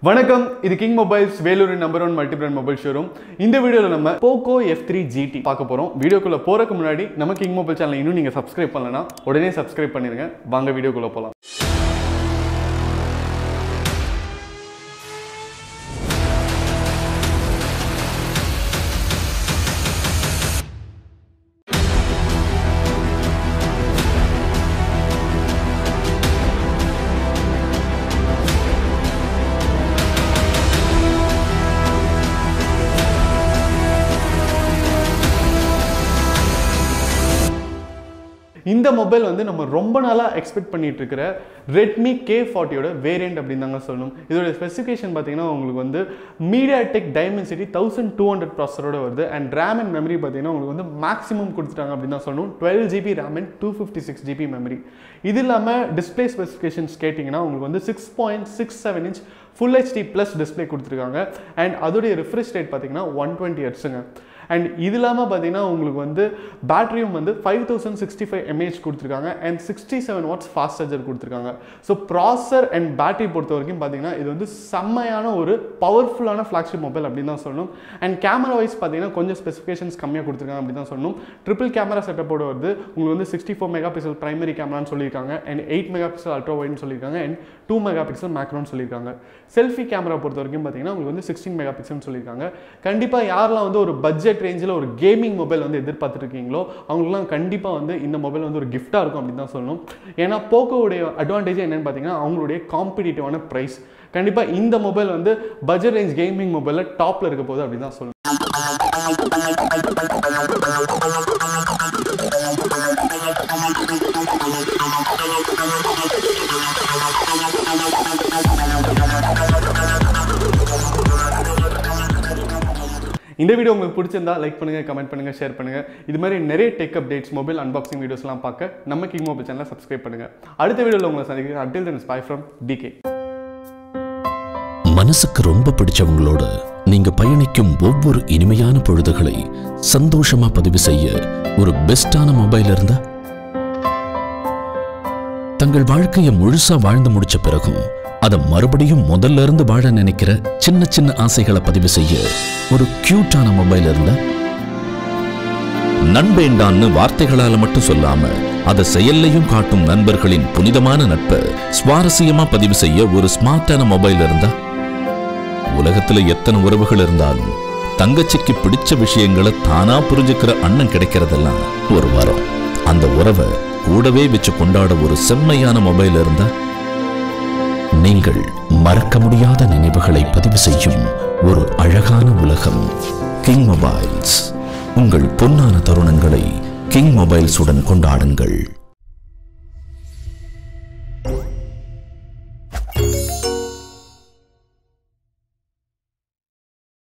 வணக்கம், இது king mobiles Vellore number 1 multi brand mobile showroom. இந்த வீடியோவில் நம்ம Poco F3 GT பார்க்க போகிறோம். வீடியோக்குள்ளே போகிறதுக்கு முன்னாடி நம்ம கிங் மொபைல் சேனலை இன்னும் நீங்கள் சப்ஸ்கிரைப் பண்ணலன்னா உடனே சப்ஸ்கிரைப் பண்ணிடுங்க. வாங்க வீடியோக்குள்ளே போகலாம். இந்த மொபைல் வந்து நம்ம ரொம்ப நாளாக எக்ஸ்பெக்ட் பண்ணிட்டு இருக்கிற Redmi K40 ஓட வேரியண்ட் அப்படின்னு தாங்க சொல்லணும். இதோட ஸ்பெசிஃபிகேஷன் பார்த்தீங்கன்னா உங்களுக்கு வந்து MediaTek Dimensity 1200 ப்ராசரோட வருது. அண்ட் ரேம் அண்ட் மெமரி பார்த்தீங்கன்னா உங்களுக்கு வந்து மேக்ஸிமம் கொடுத்துட்டாங்க அப்படின்னு தான் சொல்லணும். 12GB RAM and 256GB memory. இது இல்லாமல் டிஸ்பிளே ஸ்பெசிஃபிகேஷன்ஸ் கேட்டிங்கன்னா உங்களுக்கு வந்து 6.67 inch full HD plus display கொடுத்துருக்காங்க. அண்ட் அதோடைய ரிஃப்ரெஷ் ரேட் பார்த்தீங்கன்னா 120 ஹெர்ட்ஸுங்க. அண்ட் இது இல்லாமல் பார்த்தீங்கன்னா உங்களுக்கு வந்து பேட்டரியும் வந்து 5065 mAh கொடுத்துருக்காங்க. அண்ட் 67 வாட்ஸ் ஃபாஸ்ட் சார்ஜர் கொடுத்துருக்காங்க. ஸோ ப்ராசர் அண்ட் பேட்டரி பொறுத்த வரைக்கும் பார்த்தீங்கன்னா இது வந்து செம்மையான ஒரு பவர்ஃபுல்லான ஃப்ளாக்ஷிப் மொபைல் அப்படின்னு தான் சொல்லணும். அண்ட் கேமரா வைஸ் பார்த்தீங்கன்னா கொஞ்சம் ஸ்பெசிஃபிகேஷன்ஸ் கம்மியாக கொடுத்துருக்காங்க அப்படின்னு தான் சொல்லணும். ட்ரிபிள் கேமரா செட்டப்போட வருது. உங்களுக்கு வந்து 64 மெகாபிக்சல் பிரைமரி கேமரான்னு சொல்லியிருக்காங்க. அண்ட் 8 மெகாபிக்சல் அல்ட்ரா வைட்னு சொல்லியிருக்காங்க. அண்ட் 2 மெகாபிக்சல் மேக்ரோன்னு சொல்லியிருக்காங்க. செல்ஃபி கேமரா பொறுத்த வரைக்கும் பார்த்தீங்கன்னா உங்களுக்கு வந்து 16 மெகாபிக்சல்னு சொல்லியிருக்காங்க. கண்டிப்பாக யாரெல்லாம் வந்து ஒரு பட்ஜெட் ரேஞ்சில் ஒரு கேமிங் மொபைல் வந்து எதிர்பார்த்துருக்கீங்களோ அவங்களுக்குலாம் கண்டிப்பாக வந்து இந்த மொபைல் வந்து ஒரு கிஃப்டாக இருக்கும் அப்படின்னு தான் சொல்லணும். ஏன்னா போக்கோவுடைய அட்வான்டேஜ் என்னன்னு பார்த்தீங்கன்னா அவங்களுடைய காம்படிட்டிவான ப்ரைஸ். கண்டிப்பாக இந்த மொபைல் வந்து பட்ஜெட் ரேஞ்ச் கேமிங் மொபைலில் டாப்பில் இருக்க போகுது அப்படின்னு தான் சொல்லணும். இந்த வீடியோ உங்களுக்கு பிடிச்சிருந்தா லைக் பண்ணுங்க, கமெண்ட் பண்ணுங்க, ஷேர் பண்ணுங்க. இது மாதிரி நிறைய டெக் அப்டேட்ஸ், மொபைல் அன்பாக்சிங் வீடியோஸ்லாம் பார்க்க நம்ம கிங் மொபைல் சேனலை சப்ஸ்கிரைப் பண்ணுங்க. அடுத்த வீடியோவில் உங்களை சந்திக்கிறேன். until then, bye from DK. மனசுக்கு ரொம்ப பிடிச்சவங்களோட நீங்க பயணிக்கும் ஒவ்வொரு இனிமையான பொழுதுகளை சந்தோஷமா பதிவு செய்ய ஒரு பெஸ்டான மொபைல் இருந்தா, தங்கள் வாழ்க்கையை முழுசா வாழ்ந்து முடிச்ச பிறகும் அதை மறுபடியும் முதல்ல இருந்து வாழ நினைக்கிற சின்ன சின்ன ஆசைகளை பதிவு செய்ய ஒரு கியூட்டான மொபைல் இருந்தா, நண்பேண்டான்னு வார்த்தைகளால மட்டும் சொல்லாம அதை செயல்லையும் காட்டும் நண்பர்களின் புனிதமான நட்பை சுவாரஸ்யமா பதிவு செய்ய ஒரு ஸ்மார்ட்டான மொபைல் இருந்தா, உலகத்துல எத்தனை உறவுகள் இருந்தாலும் தங்கச்சிக்கு பிடிச்ச விஷயங்களை தானா புரிஞ்சுக்கிற அண்ணன் கிடைக்கிறதெல்லாம் ஒரு வரம். அந்த உறவை கூடவே வச்சு கொண்டாட ஒரு செம்மையான மொபைல் இருந்தா, நீங்கள் மறக்க முடியாத நினைவுகளை பதிவு செய்யும் ஒரு அழகான உலகம் கிங் மொபைல்ஸ். உங்கள் பொன்னான தருணங்களை கிங் மொபைல்ஸுடன் கொண்டாடுங்கள்.